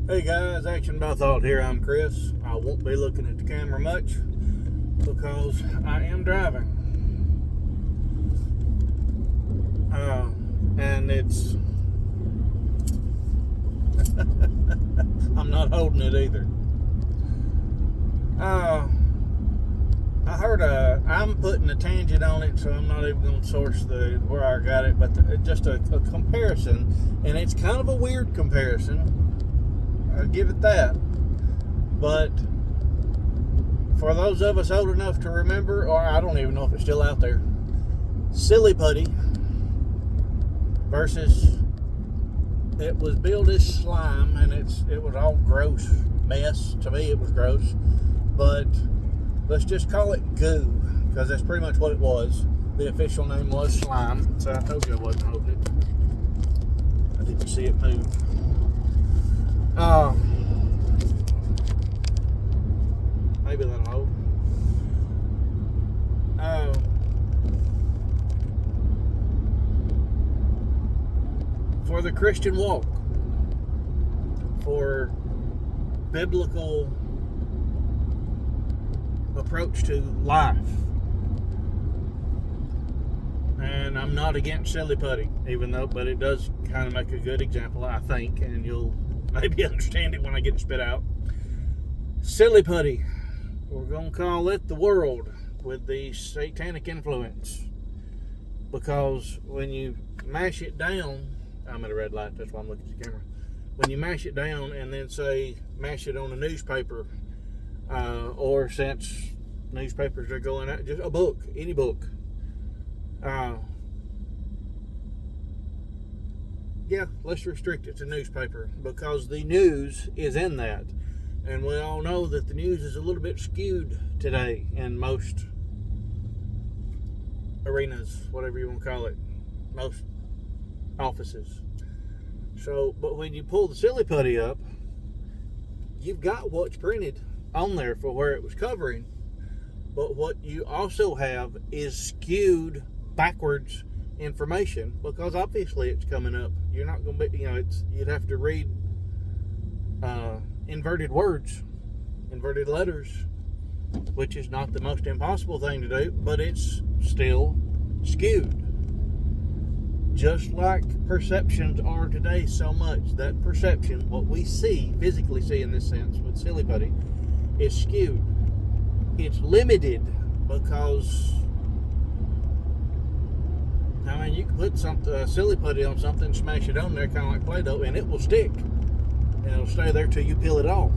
Hey guys, Action by Thought here. I'm Chris. I won't be looking at the camera much because I am driving. And it's I'm not holding it either. I heard I'm putting a tangent on it, so I'm not even going to source where I got it, but just a comparison, and it's kind of a weird comparison. I'll give it that. But for those of us old enough to remember, or I don't even know if it's still out there, Silly Putty versus it was billed as slime, and it was all gross mess. To me, it was gross. But let's just call it goo, because that's pretty much what it was. The official name was slime. So I told you I wasn't holding it. I didn't see it move. Maybe that'll hold. For the Christian walk, for biblical approach to life, and I'm not against Silly Putty, but it does kind of make a good example, I think, and you'll maybe understand it when I get it spit out. Silly Putty, we're going to call it the world with the satanic influence, because when you mash it down, I'm at a red light, that's why I'm looking at the camera. When you mash it down and then say mash it on a newspaper, or since newspapers are going out, just a book, any book, yeah, let's restrict it to newspaper, because the news is in that. And we all know that the news is a little bit skewed today in most arenas, whatever you want to call it, most offices. So, but when you pull the Silly Putty up, you've got what's printed on there for where it was covering. But what you also have is skewed backwards information, because obviously it's coming up. You're not going to be, you'd have to read inverted words, inverted letters, which is not the most impossible thing to do, but it's still skewed. Just like perceptions are today so much, that perception, what we see, physically see in this sense with Silly Putty, is skewed. It's limited because, I mean, you can put Silly Putty on something, smash it on there, kind of like Play-Doh, and it will stick. And it'll stay there till you peel it off,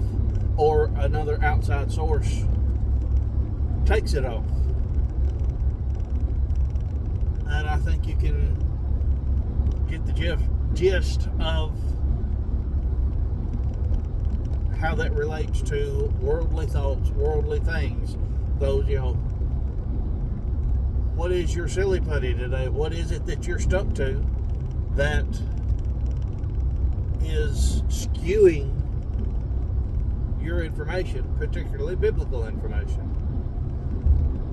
or another outside source takes it off. And I think you can get the gist of how that relates to worldly thoughts, worldly things. Those, what is your Silly Putty today? What is it that you're stuck to that is skewing your information, particularly biblical information,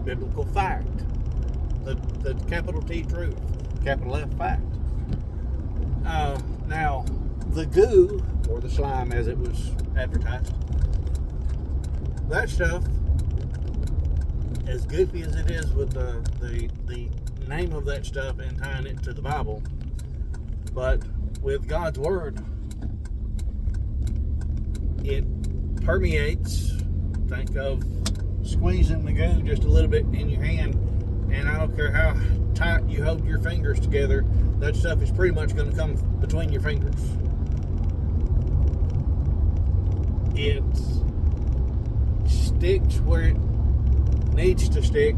biblical fact, the capital T truth, capital F fact. Now, the goo, or the slime as it was advertised, that stuff, as goofy as it is with the name of that stuff and tying it to the Bible, but with God's Word, it permeates. Think of squeezing the goo just a little bit in your hand, and I don't care how tight you hold your fingers together, that stuff is pretty much going to come between your fingers. It sticks where it needs to stick,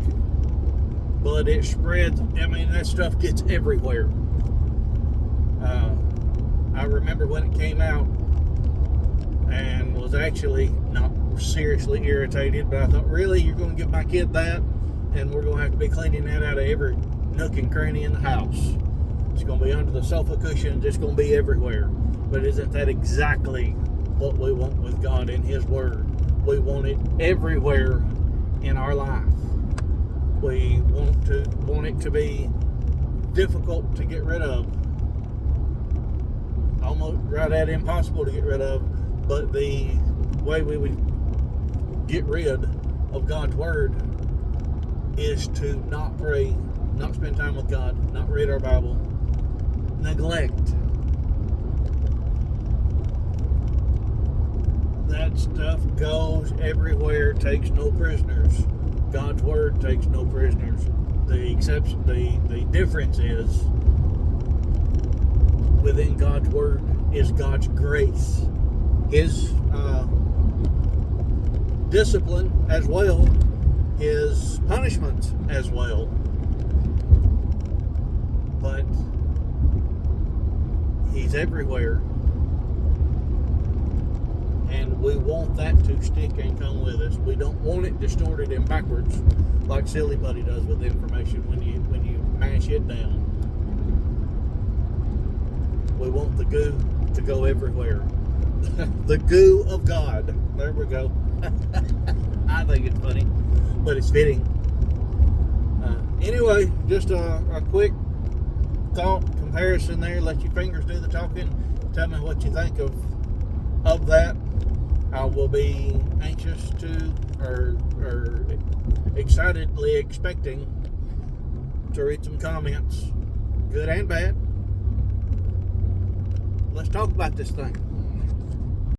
but it spreads. I mean, that stuff gets everywhere. I remember when it came out and was actually not seriously irritated, but I thought, really, you're going to give my kid that, and we're going to have to be cleaning that out of every nook and cranny in the house. It's going to be under the sofa cushions. It's going to be everywhere. But isn't that exactly what we want with God and His Word? We want it everywhere in our life. We want it to be difficult to get rid of, almost right at impossible to get rid of, But the way we would get rid of God's Word is to not pray, not spend time with God, not read our Bible, neglect. That stuff goes everywhere, takes no prisoners. God's Word takes no prisoners. The difference is within God's Word is God's grace, His discipline as well, His punishments as well. But He's everywhere. And we want that to stick and come with us. We don't want it distorted and backwards like Silly Putty does with information when you mash it down. We want the goo to go everywhere. The goo of God. There we go. I think it's funny, but it's fitting. Anyway, just a quick thought comparison there. Let your fingers do the talking. Tell me what you think of that. I will be anxious to, or excitedly expecting to read some comments, good and bad. Let's talk about this thing.